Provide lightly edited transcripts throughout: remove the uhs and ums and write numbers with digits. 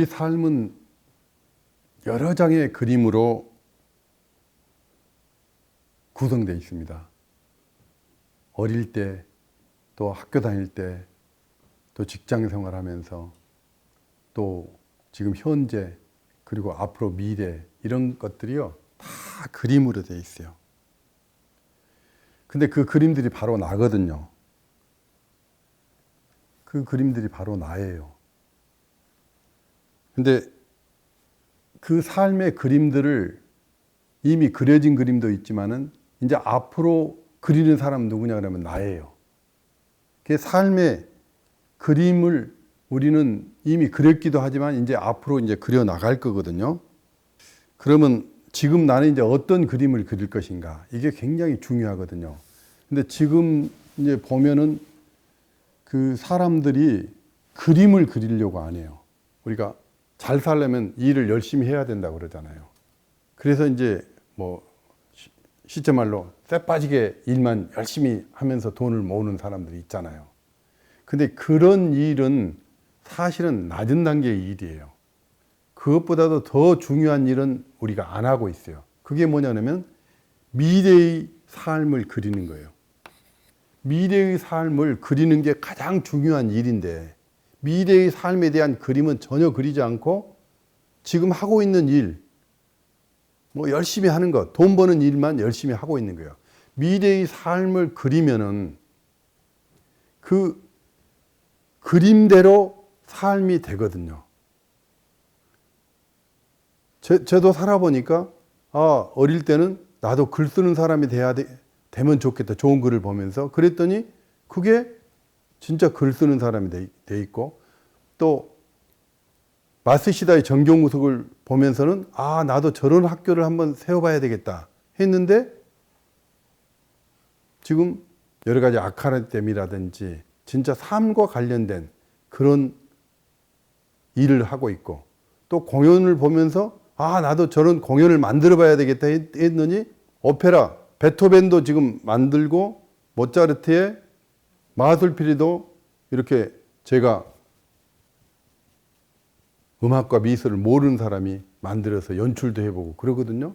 우리 삶은 여러 장의 그림으로 구성되어 있습니다. 어릴 때, 또 학교 다닐 때, 또 직장 생활하면서, 또 지금 현재, 그리고 앞으로 미래, 이런 것들이요, 다 그림으로 되어 있어요. 근데 그 그림들이 바로 나거든요. 그 그림들이 바로 나예요. 근데 그 삶의 그림들을 이미 그려진 그림도 있지만은 이제 앞으로 그리는 사람 누구냐 그러면 나예요. 그 삶의 그림을 우리는 이미 그렸기도 하지만 이제 앞으로 이제 그려 나갈 거거든요. 그러면 지금 나는 이제 어떤 그림을 그릴 것인가? 이게 굉장히 중요하거든요. 근데 지금 이제 보면은 그 사람들이 그림을 그리려고 안 해요. 우리가 잘 살려면 일을 열심히 해야 된다고 그러잖아요. 그래서 이제 뭐 시체 말로 쇠 빠지게 일만 열심히 하면서 돈을 모으는 사람들이 있잖아요. 근데 그런 일은 사실은 낮은 단계의 일이에요. 그것보다도 더 중요한 일은 우리가 안 하고 있어요. 그게 뭐냐면 미래의 삶을 그리는 거예요. 미래의 삶을 그리는 게 가장 중요한 일인데 미래의 삶에 대한 그림은 전혀 그리지 않고 지금 하고 있는 일, 뭐 열심히 하는 것, 돈 버는 일만 열심히 하고 있는 거예요. 미래의 삶을 그리면은 그 그림대로 삶이 되거든요. 저도 살아보니까 어릴 때는 나도 글 쓰는 사람이 되면 좋겠다. 좋은 글을 보면서. 그랬더니 그게 진짜 글 쓰는 사람이 돼 있고 또 마쓰시다의 정경구석을 보면서는 나도 저런 학교를 한번 세워봐야 되겠다 했는데 지금 여러 가지 아카데미라든지 진짜 삶과 관련된 그런 일을 하고 있고 또 공연을 보면서 나도 저런 공연을 만들어 봐야 되겠다 했더니 오페라, 베토벤도 지금 만들고 모차르트의 마술피리도 이렇게 제가 음악과 미술을 모르는 사람이 만들어서 연출도 해보고 그러거든요.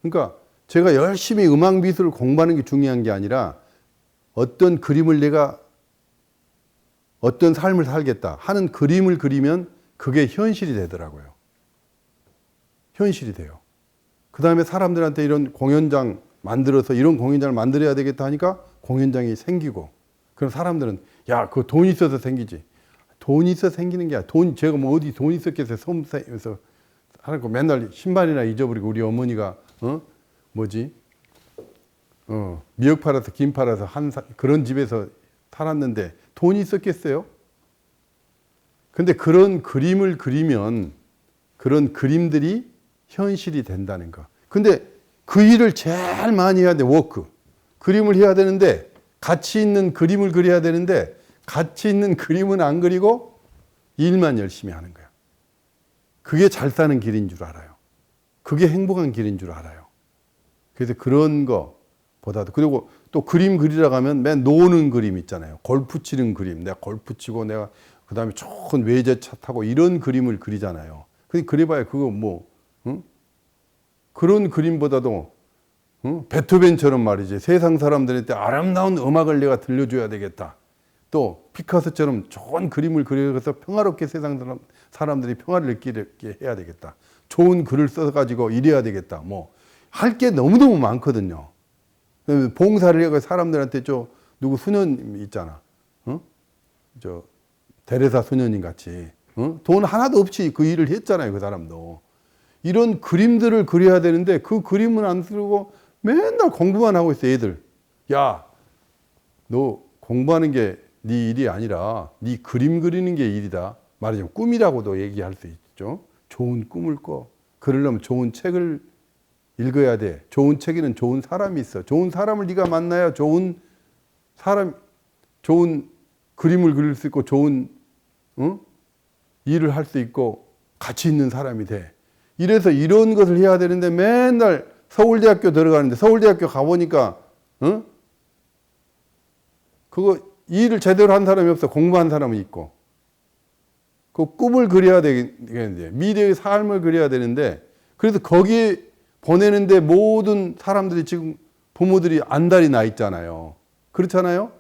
그러니까 제가 열심히 음악 미술을 공부하는 게 중요한 게 아니라 어떤 그림을 내가 어떤 삶을 살겠다 하는 그림을 그리면 그게 현실이 되더라고요. 현실이 돼요. 그 다음에 사람들한테 이런 공연장 만들어서 이런 공연장을 만들어야 되겠다 하니까 공연장이 생기고 그럼 사람들은 그거 돈 있어서 생기지. 돈 있어 생기는 게 아니라 제가 뭐 어디 돈 있었겠어요. 섬에서 하고 맨날 신발이나 잊어버리고 우리 어머니가 미역 팔아서 김 팔아서 그런 집에서 살았는데 돈이 있었겠어요? 근데 그런 그림을 그리면 그런 그림들이 현실이 된다는 거. 근데 그 일을 제일 많이 해야 돼. 워크. 그림을 해야 되는데 가치 있는 그림을 그려야 되는데 가치 있는 그림은 안 그리고 일만 열심히 하는 거야. 그게 잘 사는 길인 줄 알아요. 그게 행복한 길인 줄 알아요. 그래서 그런 거보다도 그리고 또 그림 그리러 가면 맨 노는 그림 있잖아요. 골프 치는 그림. 내가 골프 치고 내가 그다음에 좋은 외제차 타고 이런 그림을 그리잖아요. 근데 그려봐야 그거 그런 그림보다도 베토벤처럼 말이지 세상 사람들한테 아름다운 음악을 내가 들려줘야 되겠다. 또 피카소처럼 좋은 그림을 그려서 평화롭게 세상 사람들이 평화를 느끼게 해야 되겠다. 좋은 글을 써가지고 이래야 되겠다. 할 게 너무너무 많거든요. 봉사를 해서 사람들한테 누구 수녀님 있잖아. 데레사 수녀님 같이. 돈 하나도 없이 그 일을 했잖아요. 그 사람도. 이런 그림들을 그려야 되는데 그 그림은 안 쓰고 맨날 공부만 하고 있어, 애들. 너 공부하는 게 네 일이 아니라 네 그림 그리는 게 일이다. 말하자면 꿈이라고도 얘기할 수 있죠. 좋은 꿈을 꿔. 그러려면 좋은 책을 읽어야 돼. 좋은 책에는 좋은 사람이 있어. 좋은 사람을 네가 만나야 좋은 그림을 그릴 수 있고 좋은 일을 할 수 있고 가치 있는 사람이 돼. 이래서 이런 것을 해야 되는데 맨날 서울대학교 들어가는데 서울대학교 가보니까 그거 일을 제대로 한 사람이 없어. 공부한 사람은 있고. 그 꿈을 그려야 되겠는데, 미래의 삶을 그려야 되는데, 그래서 거기에 보내는데 모든 사람들이 지금 부모들이 안달이 나 있잖아요. 그렇잖아요?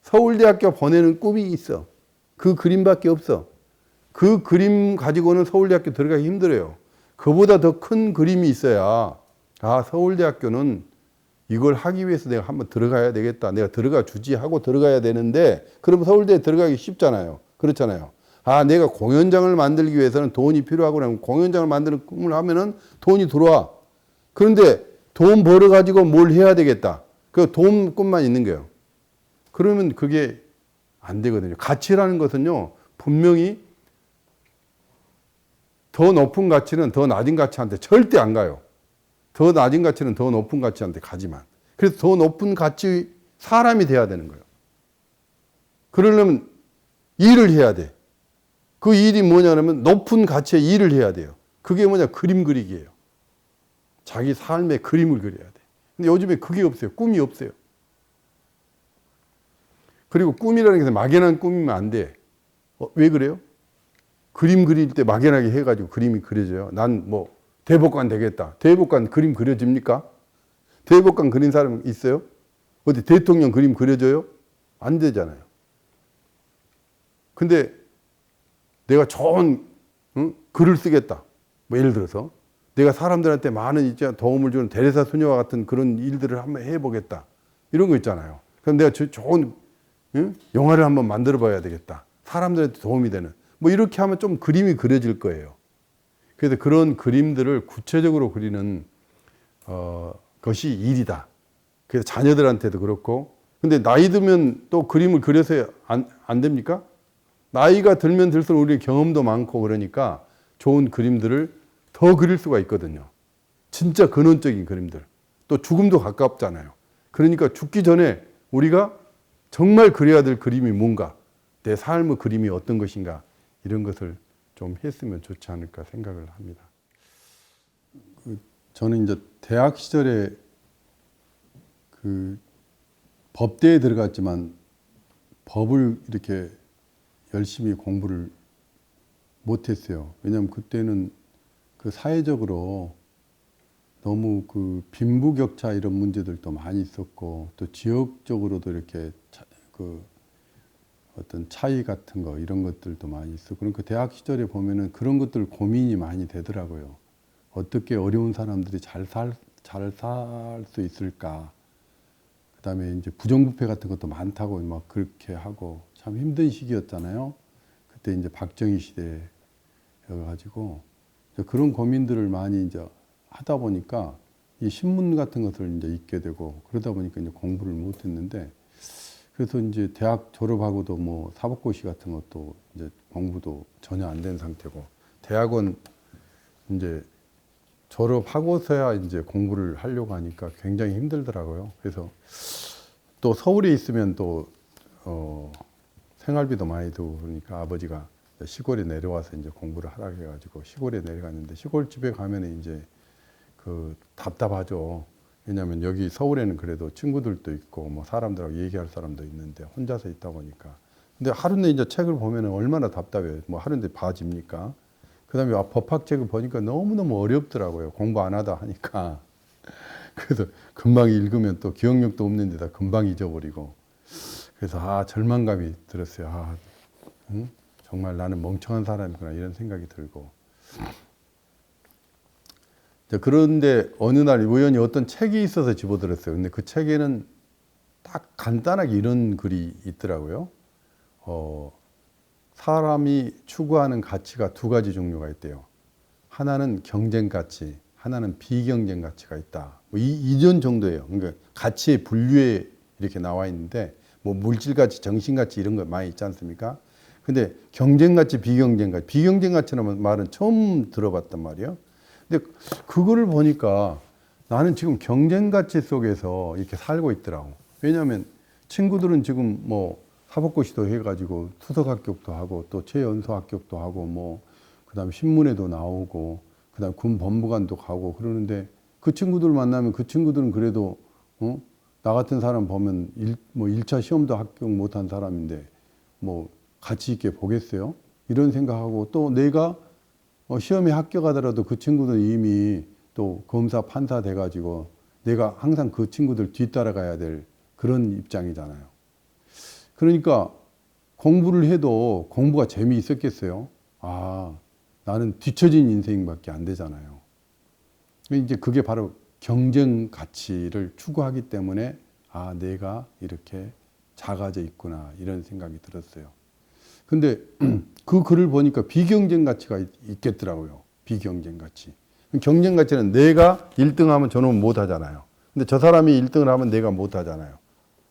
서울대학교 보내는 꿈이 있어. 그 그림밖에 없어. 그 그림 가지고는 서울대학교 들어가기 힘들어요. 그보다 더 큰 그림이 있어야, 아, 서울대학교는 이걸 하기 위해서 내가 한번 들어가야 되겠다. 내가 들어가 주지 하고 들어가야 되는데, 그럼 서울대에 들어가기 쉽잖아요. 그렇잖아요. 아, 내가 공연장을 만들기 위해서는 돈이 필요하고, 그러면 공연장을 만드는 꿈을 하면은 돈이 들어와. 그런데 돈 벌어가지고 뭘 해야 되겠다. 그 돈 꿈만 있는 거예요. 그러면 그게 안 되거든요. 가치라는 것은요, 분명히 더 높은 가치는 더 낮은 가치한테 절대 안 가요. 더 낮은 가치는 더 높은 가치한테 가지만. 그래서 더 높은 가치 사람이 돼야 되는 거예요. 그러려면 일을 해야 돼. 그 일이 뭐냐면 높은 가치의 일을 해야 돼요. 그게 뭐냐? 그림 그리기예요. 자기 삶의 그림을 그려야 돼. 근데 요즘에 그게 없어요. 꿈이 없어요. 그리고 꿈이라는 게 막연한 꿈이면 안 돼. 왜 그래요? 그림 그릴 때 막연하게 해가지고 그림이 그려져요. 난 뭐 대법관 되겠다. 대법관 그림 그려집니까? 대법관 그린 사람 있어요? 어디 대통령 그림 그려져요? 안 되잖아요. 근데 내가 좋은 글을 쓰겠다. 뭐 예를 들어서 내가 사람들한테 많은 이제 도움을 주는 대레사 수녀와 같은 그런 일들을 한번 해보겠다. 이런 거 있잖아요. 그럼 내가 좋은 영화를 한번 만들어 봐야 되겠다. 사람들한테 도움이 되는. 뭐 이렇게 하면 좀 그림이 그려질 거예요. 그래서 그런 그림들을 구체적으로 그리는 것이 일이다. 그래서 자녀들한테도 그렇고. 근데 나이 들면 또 그림을 그려서 안 됩니까? 나이가 들면 들수록 우리 경험도 많고 그러니까 좋은 그림들을 더 그릴 수가 있거든요. 진짜 근원적인 그림들. 또 죽음도 가깝잖아요. 그러니까 죽기 전에 우리가 정말 그려야 될 그림이 뭔가, 내 삶의 그림이 어떤 것인가, 이런 것을 좀 했으면 좋지 않을까 생각을 합니다. 저는 이제 대학 시절에 그 법대에 들어갔지만 법을 이렇게 열심히 공부를 못했어요. 왜냐하면 그때는 그 사회적으로 너무 그 빈부격차 이런 문제들도 많이 있었고, 또 지역적으로도 이렇게 그 어떤 차이 같은 거 이런 것들도 많이 있었고, 그러니까 대학 시절에 보면은 그런 것들 고민이 많이 되더라고요. 어떻게 어려운 사람들이 잘 살 수 있을까. 그다음에 이제 부정부패 같은 것도 많다고 막 그렇게 하고 참 힘든 시기였잖아요. 그때 이제 박정희 시대여가지고 그런 고민들을 많이 이제 하다 보니까 이 신문 같은 것을 이제 읽게 되고, 그러다 보니까 이제 공부를 못했는데, 그래서 이제 대학 졸업하고도 뭐 사법고시 같은 것도 이제 공부도 전혀 안 된 상태고, 대학원 이제 졸업하고서야 이제 공부를 하려고 하니까 굉장히 힘들더라고요. 그래서 또 서울에 있으면 또 생활비도 많이 들고 그러니까 아버지가 시골에 내려와서 이제 공부를 하라 해가지고 시골에 내려갔는데, 시골집에 가면은 이제 그 답답하죠. 왜냐하면 여기 서울에는 그래도 친구들도 있고 뭐 사람들하고 얘기할 사람도 있는데 혼자서 있다 보니까. 근데 하루는 이제 책을 보면은 얼마나 답답해요. 뭐 하루인데 봐집니까? 그다음에 법학책을 보니까 너무너무 어렵더라고요. 공부 안 하다 하니까. 그래서 금방 읽으면 또 기억력도 없는 데다 금방 잊어버리고. 그래서 절망감이 들었어요. 정말 나는 멍청한 사람이구나, 이런 생각이 들고. 그런데 어느 날 우연히 어떤 책이 있어서 집어들었어요. 근데 그 책에는 딱 간단하게 이런 글이 있더라고요. 사람이 추구하는 가치가 두 가지 종류가 있대요. 하나는 경쟁 가치, 하나는 비경쟁 가치가 있다. 뭐 이전 정도예요. 그러니까 가치의 분류에 이렇게 나와 있는데, 뭐 물질 가치, 정신 가치 이런 거 많이 있지 않습니까? 근데 경쟁 가치, 비경쟁 가치, 비경쟁 가치라는 말은 처음 들어봤단 말이에요. 근데 그거를 보니까 나는 지금 경쟁 가치 속에서 이렇게 살고 있더라고. 왜냐하면 친구들은 지금 뭐 사법고시도 해가지고 수석 합격도 하고 또 최연소 합격도 하고 뭐 그다음에 신문에도 나오고 그다음에 군 법무관도 가고 그러는데, 그 친구들 만나면 그 친구들은 그래도 나 같은 사람 보면 뭐 1차 시험도 합격 못한 사람인데 뭐 가치 있게 보겠어요? 이런 생각하고 또 내가 시험에 합격하더라도 그 친구들 이미 또 검사 판사 돼가지고 내가 항상 그 친구들 뒤따라가야 될 그런 입장이잖아요. 그러니까 공부를 해도 공부가 재미있었겠어요? 아, 나는 뒤처진 인생밖에 안 되잖아요. 이제 그게 바로 경쟁 가치를 추구하기 때문에 아, 내가 이렇게 작아져 있구나 이런 생각이 들었어요. 근데 그 글을 보니까 비경쟁 가치가 있겠더라고요. 비경쟁 가치. 경쟁 가치는 내가 1등하면 저는 못 하잖아요. 근데 저 사람이 1등을 하면 내가 못 하잖아요.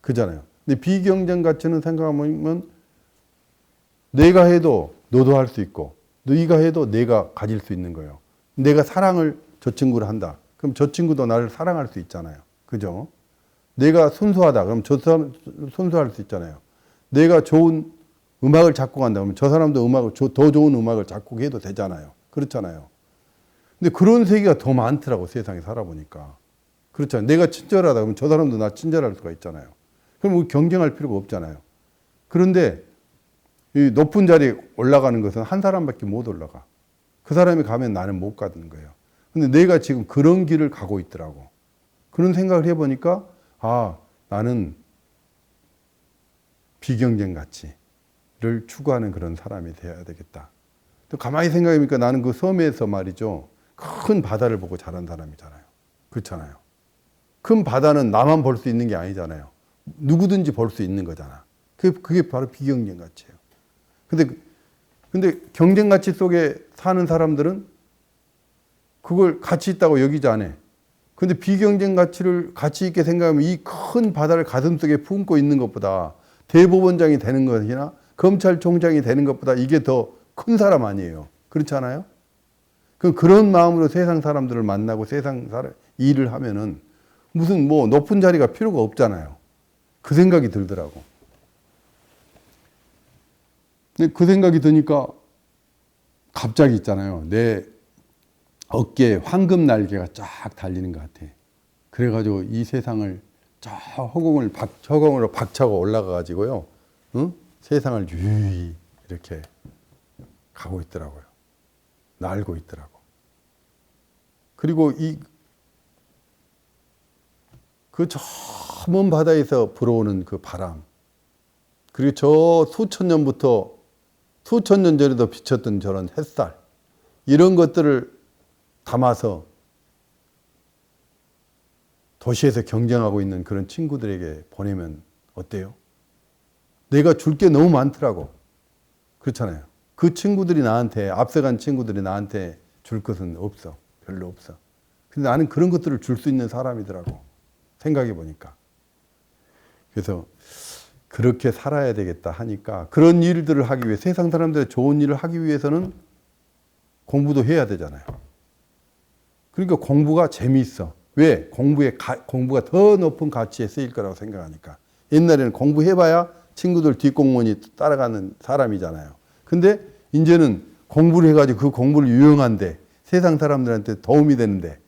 그잖아요. 근데 비경쟁 가치는 생각하면 내가 해도 너도 할 수 있고 너희가 해도 내가 가질 수 있는 거예요. 내가 사랑을 저 친구를 한다. 그럼 저 친구도 나를 사랑할 수 있잖아요. 그죠? 내가 순수하다. 그럼 저 사람 순수할 수 있잖아요. 내가 좋은 음악을 작곡한다. 그러면 저 사람도 더 좋은 음악을 작곡해도 되잖아요. 그렇잖아요. 근데 그런 세계가 더 많더라고, 세상에 살아보니까. 그렇잖아요. 내가 친절하다. 그러면 저 사람도 나 친절할 수가 있잖아요. 그럼 우리 경쟁할 필요가 없잖아요. 그런데 이 높은 자리에 올라가는 것은 한 사람밖에 못 올라가. 그 사람이 가면 나는 못 가는 거예요. 근데 내가 지금 그런 길을 가고 있더라고. 그런 생각을 해보니까 아, 나는 비경쟁 가치를 추구하는 그런 사람이 되어야 되겠다. 또 가만히 생각해보니까 나는 그 섬에서 말이죠. 큰 바다를 보고 자란 사람이잖아요. 그렇잖아요. 큰 바다는 나만 볼 수 있는 게 아니잖아요. 누구든지 볼 수 있는 거잖아. 그게 바로 비경쟁 가치예요. 근데 경쟁 가치 속에 사는 사람들은 그걸 가치 있다고 여기지 않아. 근데 비경쟁 가치를 가치 있게 생각하면 이 큰 바다를 가슴속에 품고 있는 것보다 대법원장이 되는 것이나 검찰총장이 되는 것보다 이게 더 큰 사람 아니에요. 그렇지 않아요? 그런 마음으로 세상 사람들을 만나고 일을 하면은 무슨 뭐 높은 자리가 필요가 없잖아요. 그 생각이 들더라고. 근데 그 생각이 드니까 갑자기 있잖아요. 내 어깨에 황금 날개가 쫙 달리는 것 같아. 그래가지고 이 세상을 저 허공으로 박차고 올라가가지고요. 응? 세상을 유유히 이렇게 가고 있더라고요. 날고 있더라고. 그리고 그 저 먼 바다에서 불어오는 그 바람, 그리고 저 수천 년 전에도 비쳤던 저런 햇살, 이런 것들을 담아서 도시에서 경쟁하고 있는 그런 친구들에게 보내면 어때요? 내가 줄 게 너무 많더라고. 그렇잖아요. 그 친구들이 앞서간 친구들이 나한테 줄 것은 없어. 별로 없어. 근데 나는 그런 것들을 줄 수 있는 사람이더라고. 생각해 보니까. 그래서 그렇게 살아야 되겠다 하니까 그런 일들을 하기 위해 세상 사람들의 좋은 일을 하기 위해서는 공부도 해야 되잖아요. 그러니까 공부가 재미있어. 왜? 공부가 더 높은 가치에 쓰일 거라고 생각하니까. 옛날에는 공부해봐야 친구들 뒷공무원이 따라가는 사람이잖아요. 근데 이제는 공부를 해가지고 그 공부를 유용한데 세상 사람들한테 도움이 되는데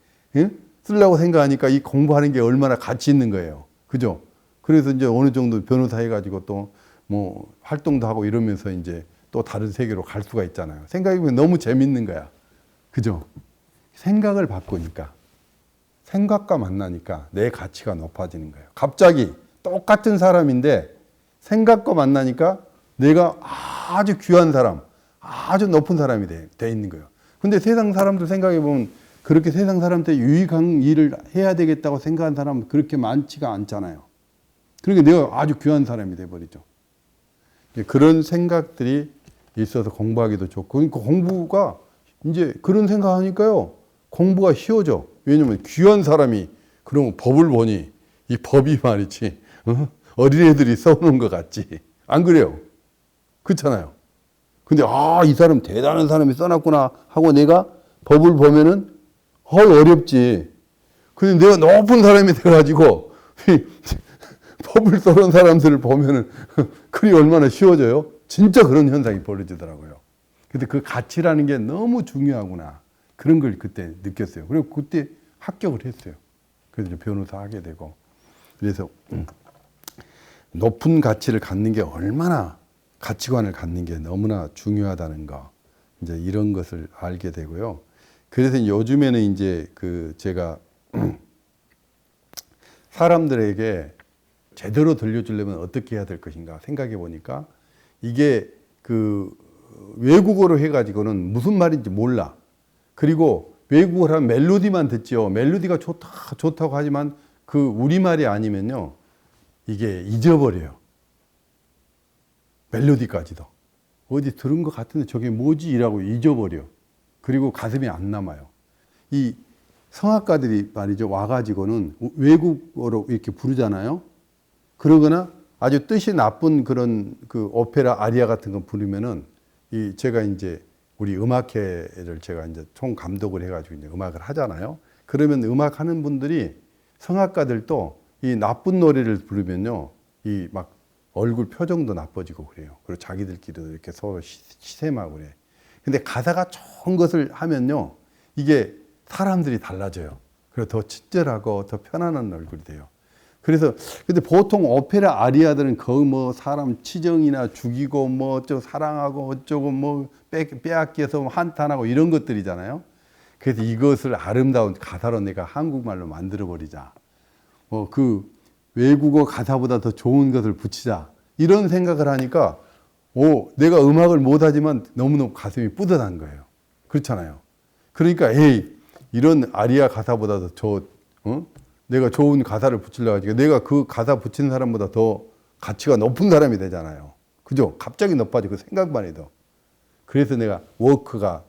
쓰려고 생각하니까 이 공부하는 게 얼마나 가치 있는 거예요. 그죠? 그래서 이제 어느 정도 변호사 해가지고 또 뭐 활동도 하고 이러면서 이제 또 다른 세계로 갈 수가 있잖아요. 생각해보면 너무 재밌는 거야. 그죠? 생각을 바꾸니까, 생각과 만나니까 내 가치가 높아지는 거예요. 갑자기 똑같은 사람인데 생각과 만나니까 내가 아주 귀한 사람, 아주 높은 사람이 돼 있는 거예요. 근데 세상 사람들 생각해보면 그렇게 세상 사람한테 유익한 일을 해야 되겠다고 생각한 사람은 그렇게 많지가 않잖아요. 그러니까 내가 아주 귀한 사람이 돼버리죠. 그런 생각들이 있어서 공부하기도 좋고, 그러니까 공부가 이제 그런 생각하니까요, 공부가 쉬워져. 왜냐면 귀한 사람이 그런 법을 보니 이 법이 말이지, 어린애들이 써놓은 것 같지. 안 그래요? 그렇잖아요. 근데 이 사람 대단한 사람이 써놨구나 하고 내가 법을 보면은 어렵지. 근데 내가 높은 사람이 돼가지고 법을 써놓은 사람들을 보면은 글이 얼마나 쉬워져요? 진짜 그런 현상이 벌어지더라고요. 근데 그 가치라는 게 너무 중요하구나. 그런 걸 그때 느꼈어요. 그리고 그때 합격을 했어요. 그래서 변호사 하게 되고. 그래서 높은 가치를 갖는 게 얼마나 가치관을 갖는 게 너무나 중요하다는 거, 이제 이런 것을 알게 되고요. 그래서 요즘에는 이제 그 제가 사람들에게 제대로 들려주려면 어떻게 해야 될 것인가 생각해 보니까 이게 그 외국어로 해가지고는 무슨 말인지 몰라. 그리고 외국어를 하면 멜로디만 듣지요. 멜로디가 좋다고 하지만 그 우리말이 아니면요. 이게 잊어버려요. 멜로디까지도. 어디 들은 것 같은데 저게 뭐지? 이라고 잊어버려. 그리고 가슴이 안 남아요. 이 성악가들이 말이죠. 와가지고는 외국어로 이렇게 부르잖아요. 그러거나 아주 뜻이 나쁜 그런 그 오페라 아리아 같은 거 부르면은 제가 이제 우리 음악회를 제가 이제 총 감독을 해가지고 이제 음악을 하잖아요. 그러면 음악하는 분들이 성악가들도 이 나쁜 노래를 부르면요. 이 막 얼굴 표정도 나빠지고 그래요. 그리고 자기들끼리도 이렇게 서로 시샘하고 그래. 근데 가사가 좋은 것을 하면요. 이게 사람들이 달라져요. 그래서 더 친절하고 더 편안한 얼굴이 돼요. 그래서 근데 보통 오페라 아리아들은 거의 뭐 사람 치정이나 죽이고 뭐 어쩌고 사랑하고 어쩌고 뭐 빼앗겨서 한탄하고 이런 것들이잖아요. 그래서 이것을 아름다운 가사로 내가 한국말로 만들어 버리자. 그 외국어 가사보다 더 좋은 것을 붙이자. 이런 생각을 하니까 내가 음악을 못하지만 너무너무 가슴이 뿌듯한 거예요. 그렇잖아요. 그러니까 이런 아리아 가사보다도 내가 좋은 가사를 붙이려고 하니까 내가 그 가사 붙이는 사람보다 더 가치가 높은 사람이 되잖아요. 그죠? 갑자기 높아지고 생각만 해도. 그래서 내가 워크가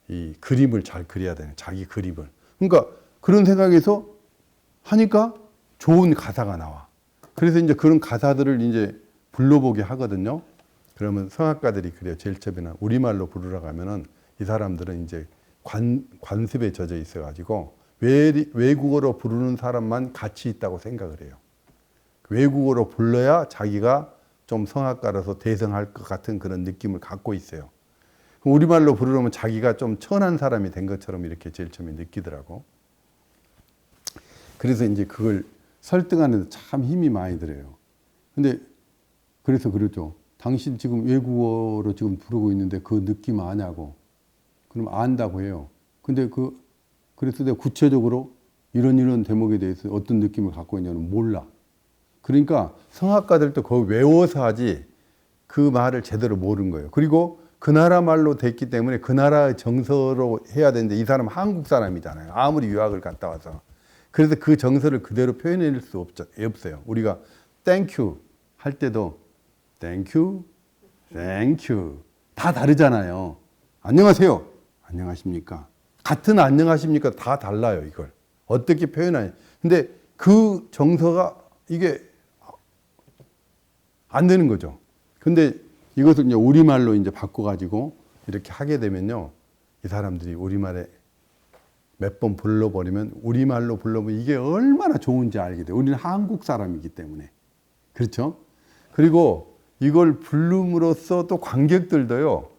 이 그림을 잘 그려야 되는 자기 그림을. 그러니까 그런 생각에서 하니까 좋은 가사가 나와. 그래서 이제 그런 가사들을 이제 불러보게 하거든요. 그러면 성악가들이 그래요. 제일 처음에는 우리말로 부르라고 하면은 이 사람들은 이제 관습에 젖어 있어가지고 외국어로 부르는 사람만 가치 있다고 생각을 해요. 외국어로 불러야 자기가 좀 성악가라서 대성할 것 같은 그런 느낌을 갖고 있어요. 우리말로 부르려면 자기가 좀 천한 사람이 된 것처럼 이렇게 제일 처음에 느끼더라고. 그래서 이제 그걸 설득하는 데 참 힘이 많이 들어요. 근데 그래서 그러죠. 당신 지금 외국어로 지금 부르고 있는데 그 느낌 아냐고. 그럼 안다고 해요. 근데 그래서 내가 구체적으로 이런 대목에 대해서 어떤 느낌을 갖고 있냐는 몰라. 그러니까 성악가들도 그거 외워서 하지 그 말을 제대로 모르는 거예요. 그리고 그 나라 말로 됐기 때문에 그 나라의 정서로 해야 되는데 이 사람은 한국 사람이잖아요. 아무리 유학을 갔다 와서. 그래서 그 정서를 그대로 표현해낼 수 없어요. 우리가 땡큐 할 때도 땡큐, 땡큐 다 다르잖아요. 안녕하세요. 안녕하십니까. 같은 안녕하십니까 다 달라요. 이걸 어떻게 표현하냐. 근데 그 정서가 이게 안 되는 거죠. 근데 이것을 이제 우리말로 이제 바꿔가지고 이렇게 하게 되면요. 이 사람들이 우리말에 몇 번 불러버리면 우리말로 불러보면 이게 얼마나 좋은지 알게 돼요. 우리는 한국 사람이기 때문에. 그렇죠? 그리고 이걸 부름으로써 또 관객들도요.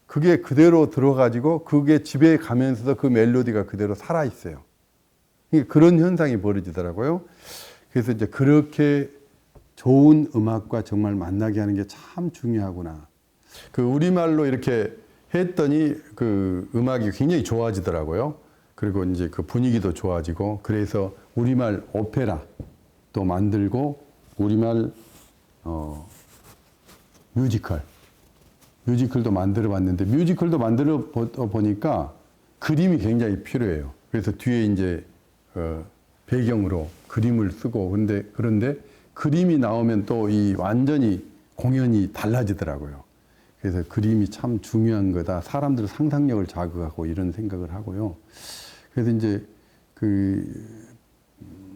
그게 그대로 들어가지고 그게 집에 가면서도 그 멜로디가 그대로 살아있어요. 그런 현상이 벌어지더라고요. 그래서 이제 그렇게 좋은 음악과 정말 만나게 하는 게 참 중요하구나. 그 우리말로 이렇게 했더니 그 음악이 굉장히 좋아지더라고요. 그리고 이제 그 분위기도 좋아지고 그래서 우리말 오페라 또 만들고 우리말 뮤지컬도 만들어 봤는데 뮤지컬도 만들어 보니까 그림이 굉장히 필요해요. 그래서 뒤에 이제 배경으로 그림을 쓰고 그런데 그림이 나오면 또 이 완전히 공연이 달라지더라고요. 그래서 그림이 참 중요한 거다. 사람들 상상력을 자극하고 이런 생각을 하고요. 그래서 이제 그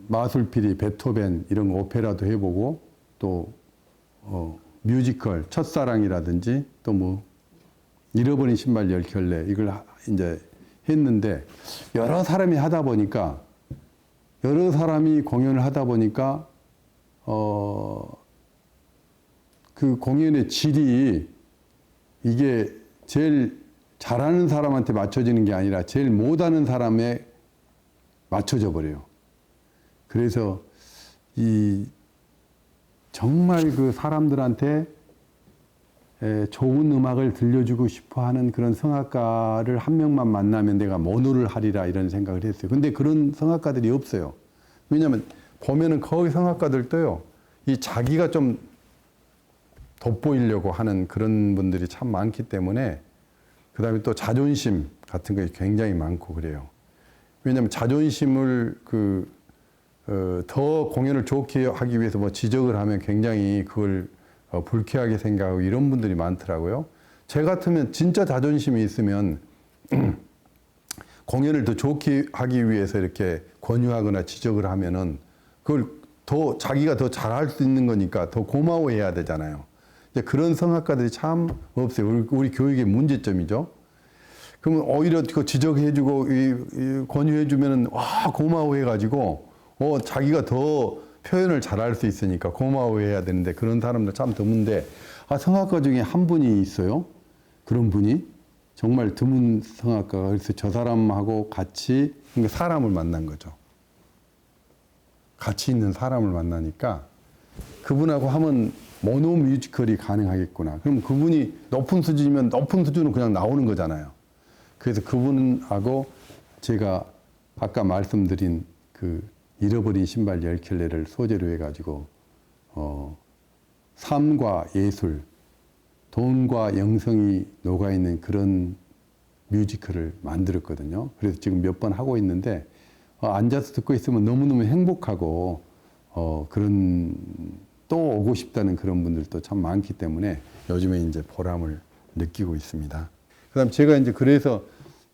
마술피리, 베토벤 이런 오페라도 해보고 또 뮤지컬, 첫사랑이라든지 또 뭐 잃어버린 신발 10켤레 이걸 이제 했는데 여러 사람이 하다 보니까 여러 사람이 공연을 하다 보니까 그 공연의 질이 이게 제일 잘하는 사람한테 맞춰지는 게 아니라 제일 못하는 사람에 맞춰져 버려요. 그래서 정말 그 사람들한테 좋은 음악을 들려주고 싶어 하는 그런 성악가를 한 명만 만나면 내가 모노를 하리라 이런 생각을 했어요. 근데 그런 성악가들이 없어요. 왜냐하면 보면은 거기 성악가들도요, 이 자기가 좀 돋보이려고 하는 그런 분들이 참 많기 때문에, 그 다음에 또 자존심 같은 게 굉장히 많고 그래요. 왜냐하면 자존심을 더 공연을 좋게 하기 위해서 뭐 지적을 하면 굉장히 그걸 불쾌하게 생각하고 이런 분들이 많더라고요. 제 같으면 진짜 자존심이 있으면 공연을 더 좋게 하기 위해서 이렇게 권유하거나 지적을 하면은 그걸 더 자기가 더 잘할 수 있는 거니까 더 고마워해야 되잖아요. 이제 그런 성악가들이 참 없어요. 우리 교육의 문제점이죠. 그러면 오히려 그 지적해주고 권유해주면은 와 고마워해가지고 자기가 더 표현을 잘할 수 있으니까 고마워해야 되는데 그런 사람들 참 드문데, 성악가 중에 한 분이 있어요. 그런 분이 정말 드문 성악가가. 그래서 저 사람하고 같이 그러니까 사람을 만난 거죠. 같이 있는 사람을 만나니까 그분하고 하면 모노 뮤지컬이 가능하겠구나. 그럼 그분이 높은 수준이면 높은 수준은 그냥 나오는 거잖아요. 그래서 그분하고 제가 아까 말씀드린 그 잃어버린 신발 10켤레를 소재로 해가지고 삶과 예술, 돈과 영성이 녹아있는 그런 뮤지컬을 만들었거든요. 그래서 지금 몇 번 하고 있는데 앉아서 듣고 있으면 너무너무 행복하고 그런 또 오고 싶다는 그런 분들도 참 많기 때문에 요즘에 이제 보람을 느끼고 있습니다. 그다음 제가 이제 그래서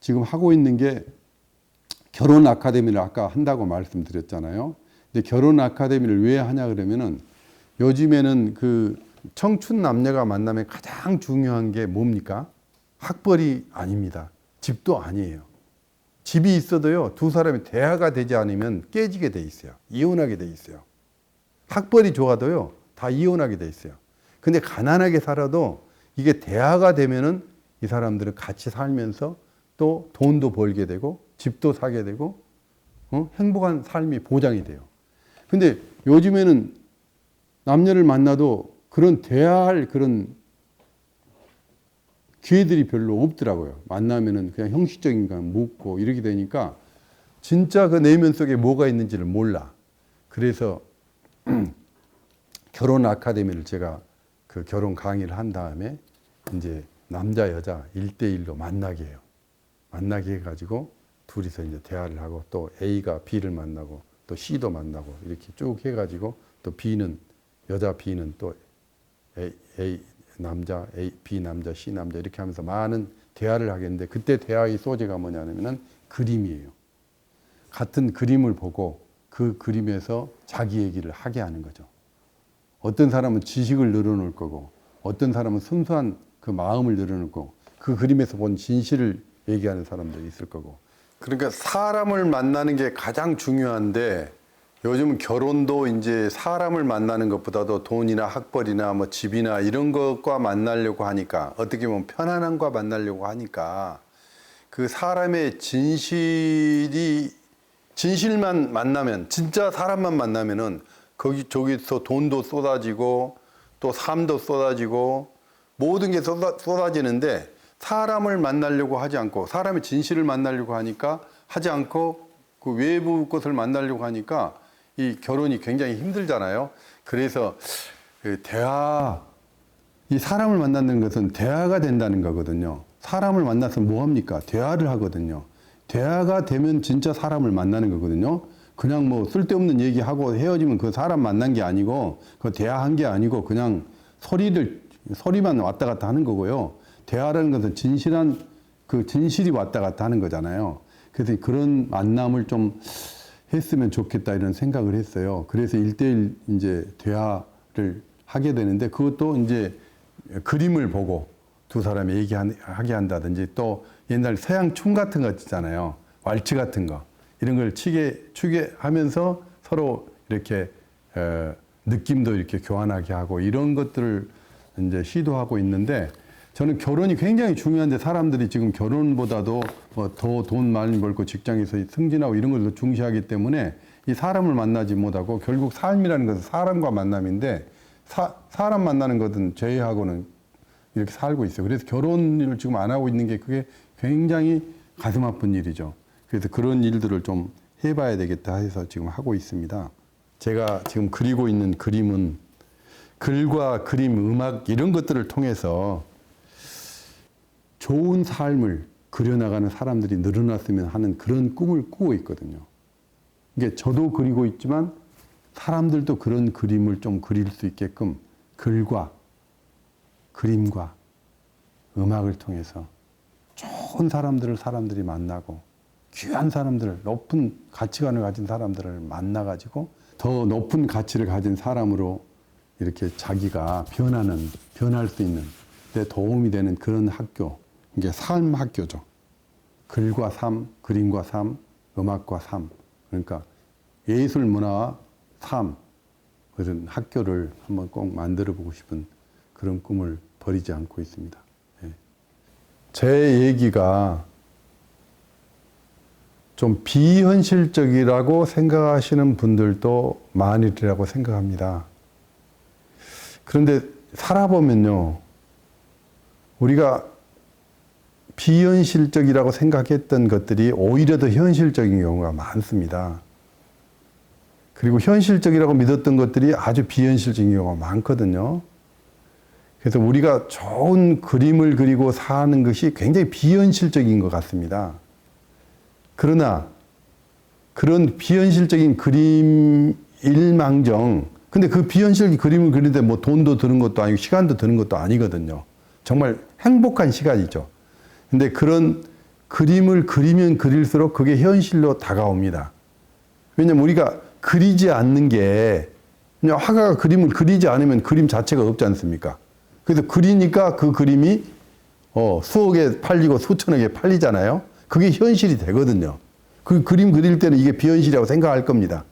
지금 하고 있는 게 결혼 아카데미를 아까 한다고 말씀드렸잖아요. 근데 결혼 아카데미를 왜 하냐 그러면은 요즘에는 그 청춘 남녀가 만나면 가장 중요한 게 뭡니까? 학벌이 아닙니다. 집도 아니에요. 집이 있어도요, 두 사람이 대화가 되지 않으면 깨지게 돼 있어요. 이혼하게 돼 있어요. 학벌이 좋아도요, 다 이혼하게 돼 있어요. 근데 가난하게 살아도 이게 대화가 되면은 이 사람들은 같이 살면서 또 돈도 벌게 되고 집도 사게 되고 행복한 삶이 보장이 돼요. 근데 요즘에는 남녀를 만나도 그런 대화할 그런 기회들이 별로 없더라고요. 만나면은 그냥 형식적인 거 묻고 이렇게 되니까 진짜 그 내면 속에 뭐가 있는지를 몰라. 그래서 결혼 아카데미를 제가 그 결혼 강의를 한 다음에 이제 남자 여자 1대1로 만나게 해요. 만나게 해가지고 둘이서 이제 대화를 하고 또 A가 B를 만나고 또 C도 만나고 이렇게 쭉 해가지고 또 B는 여자 B는 또 A 남자 B 남자 C 남자 이렇게 하면서 많은 대화를 하겠는데, 그때 대화의 소재가 뭐냐면은 그림이에요. 같은 그림을 보고 그 그림에서 자기 얘기를 하게 하는 거죠. 어떤 사람은 지식을 늘어놓을 거고 어떤 사람은 순수한 그 마음을 늘어놓을 거고 그 그림에서 본 진실을 얘기하는 사람들이 있을 거고. 그러니까 사람을 만나는 게 가장 중요한데 요즘 결혼도 이제 사람을 만나는 것보다도 돈이나 학벌이나 뭐 집이나 이런 것과 만나려고 하니까, 어떻게 보면 편안함과 만나려고 하니까 그 사람의 진실만 만나면, 진짜 사람만 만나면은 저기서 돈도 쏟아지고 또 삶도 쏟아지고 모든 게 쏟아지는데, 사람을 만나려고 하지 않고 사람의 진실을 만나려고 하지 않고 그 외부 것을 만나려고 하니까 이 결혼이 굉장히 힘들잖아요. 그래서 이 사람을 만나는 것은 대화가 된다는 거거든요. 사람을 만나서 뭐 합니까? 대화를 하거든요. 대화가 되면 진짜 사람을 만나는 거거든요. 그냥 뭐 쓸데없는 얘기하고 헤어지면 그 사람 만난 게 아니고, 그 대화한 게 아니고 그냥 소리만 왔다 갔다 하는 거고요. 대화라는 것은 진실이 왔다 갔다 하는 거잖아요. 그래서 그런 만남을 좀 했으면 좋겠다 이런 생각을 했어요. 그래서 1대1 이제 대화를 하게 되는데, 그것도 이제 그림을 보고 두 사람이 얘기하게 한다든지, 또 옛날 서양 춤 같은 거 있잖아요. 왈츠 같은 거. 이런 걸 추게 하면서 서로 이렇게 느낌도 이렇게 교환하게 하고 이런 것들을 이제 시도하고 있는데, 저는 결혼이 굉장히 중요한데 사람들이 지금 결혼보다도 더 돈 많이 벌고 직장에서 승진하고 이런 걸 더 중시하기 때문에 이 사람을 만나지 못하고, 결국 삶이라는 것은 사람과 만남인데 사람 만나는 것은 죄하고는 이렇게 살고 있어요. 그래서 결혼을 지금 안 하고 있는 게 그게 굉장히 가슴 아픈 일이죠. 그래서 그런 일들을 좀 해봐야 되겠다 해서 지금 하고 있습니다. 제가 지금 그리고 있는 그림은 글과 그림, 음악 이런 것들을 통해서 좋은 삶을 그려나가는 사람들이 늘어났으면 하는 그런 꿈을 꾸고 있거든요. 이게 저도 그리고 있지만 사람들도 그런 그림을 좀 그릴 수 있게끔 글과 그림과 음악을 통해서 좋은 사람들이 만나고 귀한 사람들, 높은 가치관을 가진 사람들을 만나가지고 더 높은 가치를 가진 사람으로 이렇게 자기가 변할 수 있는 데 도움이 되는 그런 학교, 이게 삶 학교죠. 글과 삶, 그림과 삶, 음악과 삶. 그러니까 예술, 문화와 삶, 그런 학교를 한번 꼭 만들어 보고 싶은 그런 꿈을 버리지 않고 있습니다. 제 얘기가 좀 비현실적이라고 생각하시는 분들도 많으리라고 생각합니다. 그런데 살아보면요, 우리가 비현실적이라고 생각했던 것들이 오히려 더 현실적인 경우가 많습니다. 그리고 현실적이라고 믿었던 것들이 아주 비현실적인 경우가 많거든요. 그래서 우리가 좋은 그림을 그리고 사는 것이 굉장히 비현실적인 것 같습니다. 그러나 그런 비현실적인 그림일망정, 근데 그 비현실적인 그림을 그리는데 뭐 돈도 드는 것도 아니고 시간도 드는 것도 아니거든요. 정말 행복한 시간이죠. 근데 그런 그림을 그리면 그릴수록 그게 현실로 다가옵니다. 왜냐면 우리가 그리지 않는 게, 그냥 화가가 그림을 그리지 않으면 그림 자체가 없지 않습니까? 그래서 그리니까 그 그림이 수억에 팔리고 수천억에 팔리잖아요. 그게 현실이 되거든요. 그 그림 그릴 때는 이게 비현실이라고 생각할 겁니다.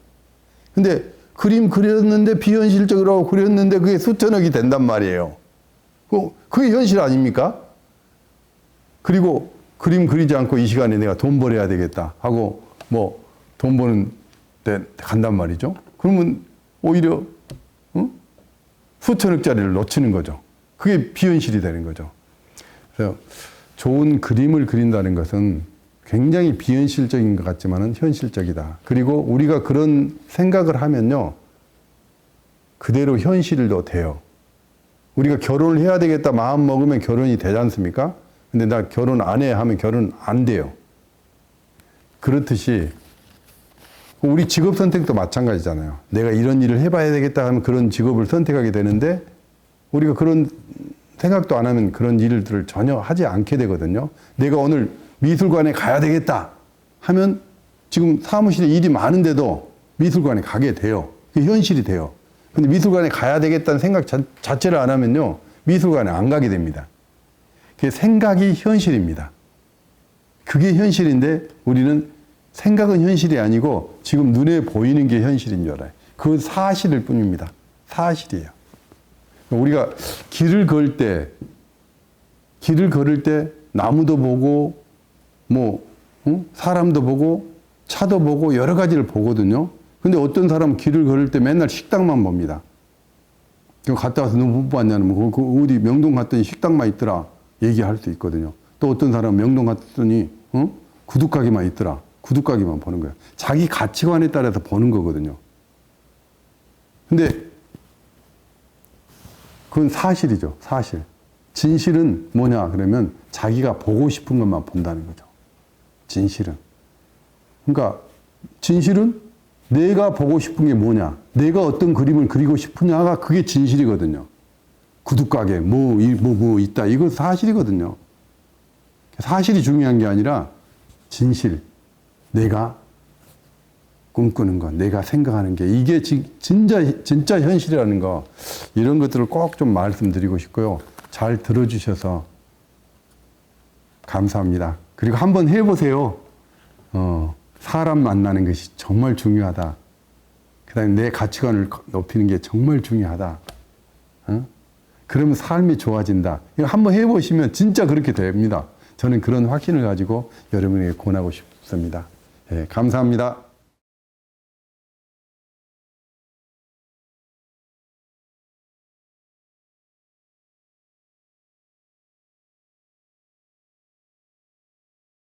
근데 그림 그렸는데 비현실적으로 그렸는데 그게 수천억이 된단 말이에요. 그게 현실 아닙니까? 그리고 그림 그리지 않고 이 시간에 내가 돈 벌어야 되겠다 하고 뭐 돈 버는 데 간단 말이죠. 그러면 오히려 수천억짜리를 놓치는 거죠. 그게 비현실이 되는 거죠. 그래서 좋은 그림을 그린다는 것은 굉장히 비현실적인 것 같지만은 현실적이다. 그리고 우리가 그런 생각을 하면요, 그대로 현실도 돼요. 우리가 결혼을 해야 되겠다 마음 먹으면 결혼이 되지 않습니까? 근데 나 결혼 안 해 하면 결혼 안 돼요. 그렇듯이 우리 직업 선택도 마찬가지잖아요. 내가 이런 일을 해봐야 되겠다 하면 그런 직업을 선택하게 되는데 우리가 그런 생각도 안 하면 그런 일들을 전혀 하지 않게 되거든요. 내가 오늘 미술관에 가야 되겠다 하면 지금 사무실에 일이 많은데도 미술관에 가게 돼요. 그게 현실이 돼요. 근데 미술관에 가야 되겠다는 생각 자체를 안 하면요, 미술관에 안 가게 됩니다. 그게 생각이 현실입니다. 그게 현실인데 우리는 생각은 현실이 아니고 지금 눈에 보이는 게 현실인 줄 알아요. 그 사실일 뿐입니다. 사실이에요. 우리가 길을 걸을 때 나무도 보고 사람도 보고 차도 보고 여러 가지를 보거든요. 근데 어떤 사람은 길을 걸을 때 맨날 식당만 봅니다. 갔다 와서 너무 못 봤냐면 어디 명동 갔더니 식당만 있더라 얘기할 수 있거든요. 또 어떤 사람은 명동 갔더니 구두가게만 있더라. 구두가게만 보는 거예요. 자기 가치관에 따라서 보는 거거든요. 근데 그건 사실이죠. 사실. 진실은 뭐냐 그러면 자기가 보고 싶은 것만 본다는 거죠. 진실은. 그러니까 진실은 내가 보고 싶은 게 뭐냐, 내가 어떤 그림을 그리고 싶으냐가 그게 진실이거든요. 구두가게 뭐 있다, 이거 사실이거든요. 사실이 중요한 게 아니라 진실, 내가 꿈꾸는 것, 내가 생각하는 게 이게 진짜 현실이라는 거, 이런 것들을 꼭 좀 말씀드리고 싶고요. 잘 들어주셔서 감사합니다. 그리고 한번 해보세요. 사람 만나는 것이 정말 중요하다. 그 다음에 내 가치관을 높이는 게 정말 중요하다. 그러면 삶이 좋아진다. 이거 한번 해보시면 진짜 그렇게 됩니다. 저는 그런 확신을 가지고 여러분에게 권하고 싶습니다. 예, 감사합니다.